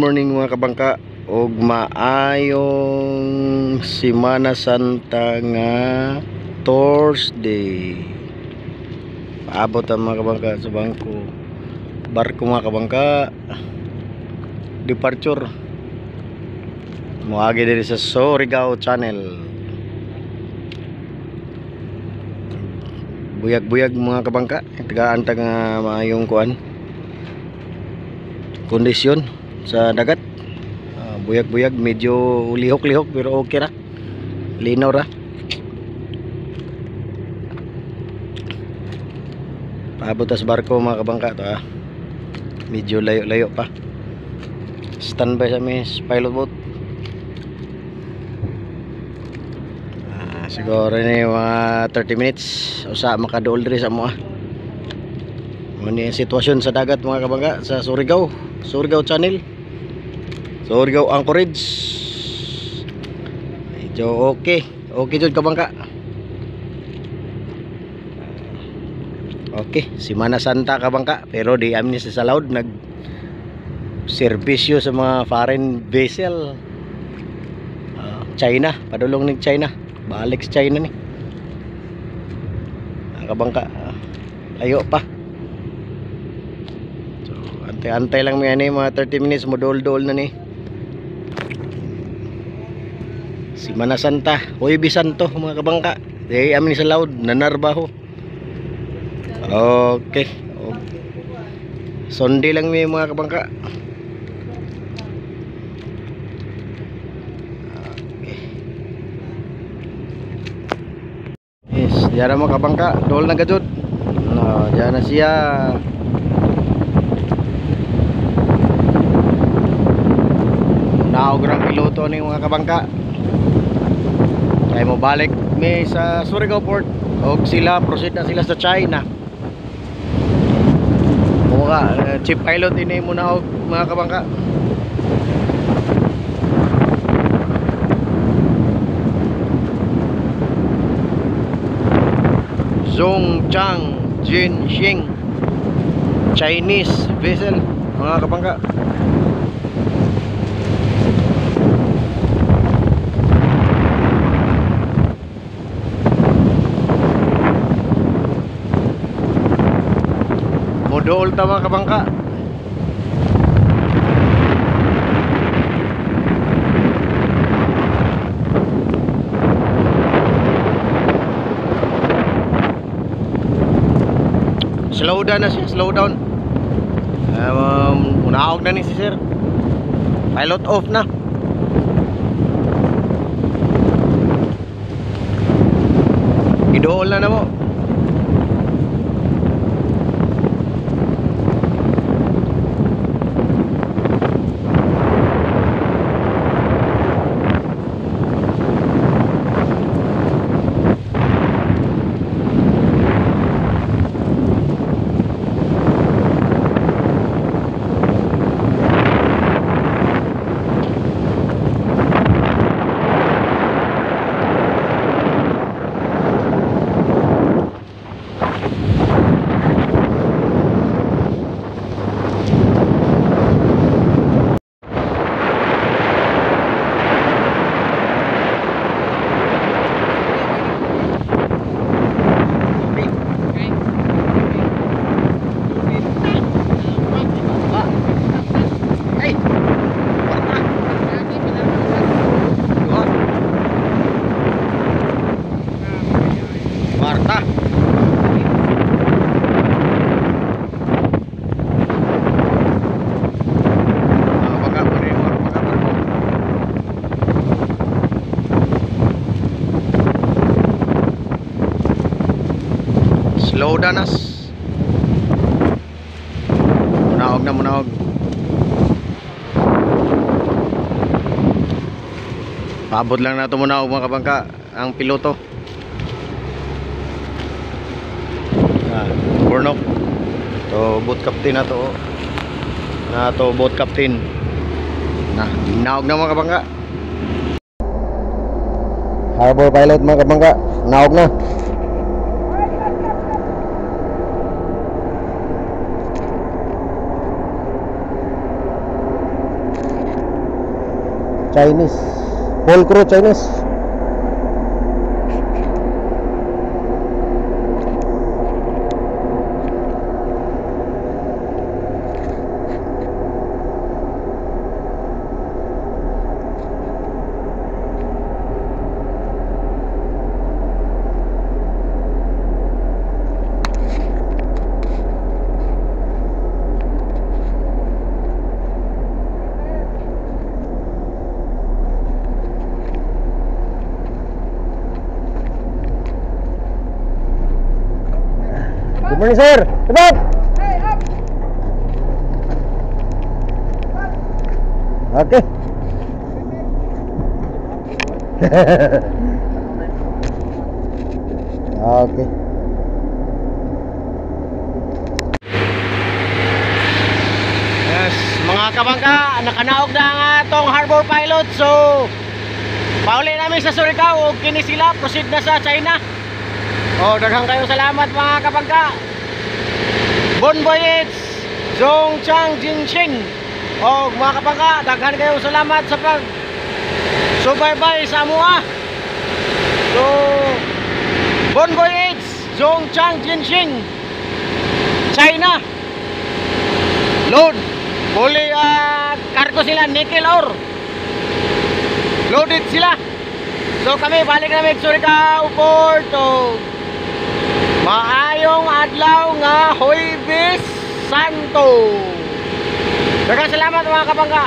morning mga kabangka ug maayong Semana Santa nga Thursday. Paabot ang mga kabangka sa bangko barko mga kabangka, departure muagi diri sa Surigao Channel. Buyag-buyag mga kabangka, tagaan nga maayong kuan kondisyon sa dagat. Buyag-buyag, medyo lihok-lihok pero okay ra, linaw ra. Paabot sa barko mga kabangka to, medyo layo-layo pa. Standby sa mis pilot boat. Siguro ni mga 30 minutes usa makaduol diri sa mo. Muni ang sitwasyon sa dagat mga kabangka sa Surigao Channel, Surigao Anchorage. Medyo okay jud kabangka. Okay, Semana Santa kabangka, pero di amin sa Salaud nag serbisyo sa mga foreign vessel. China, padulong ning China, balik sa China ni ang kabangka, layo pa. So antay lang may mga 30 minutes mo dol na ni Semana Santa, Huwebes Santo mga kabangka. Di amin sa Salaud nanarbaho. Okay, Sunday lang may mga kabangka. Yes, diyan na mga kabangka, dool na gajud. Diyan na siya. Naog rang piloto ni mga kabangka. Kaya mo balik may sa Surigao Port og sila proceed na sila sa China. Chief pilot ini muna og mga kabangka. Zhongchang Jinxing Chinese vessel mga kabangka. Modool ta mga kabangka. Slow down na siya, slow down. Unaog na ni si sir. Pilot off na. Idool na mo. Slow down as. Munaog. Paabot lang na ito munaog mga kabangka ang piloto. Burnok. To boat captain na to. Boat captain. Naog na mga kabangka. Harbor pilot mga kabangka, naog na. Chinese. Full crew Chinese. Good morning, sir. Step up. Hey, up! Okay. Okay. Yes, mga kabangka, nakanaog na ang atong harbor pilot. So, pauli namin sa Surigao ug kini sila proceed na sa China. Oh, daghang kayo salamat mga kabangka. Bon voyage, Zhongchang Jinxing. Oh, mga kabangka, daghan kayo salamat sa pag subaybay sa amuha. So, bon voyage, Zhongchang Jinxing, China. Load. Huli cargo sila, nickel ore. Loaded sila. So kami balik na may Surigao Port. So, maayong adlaw nga Huwebes Santo. Daghang salamat mga kabangka.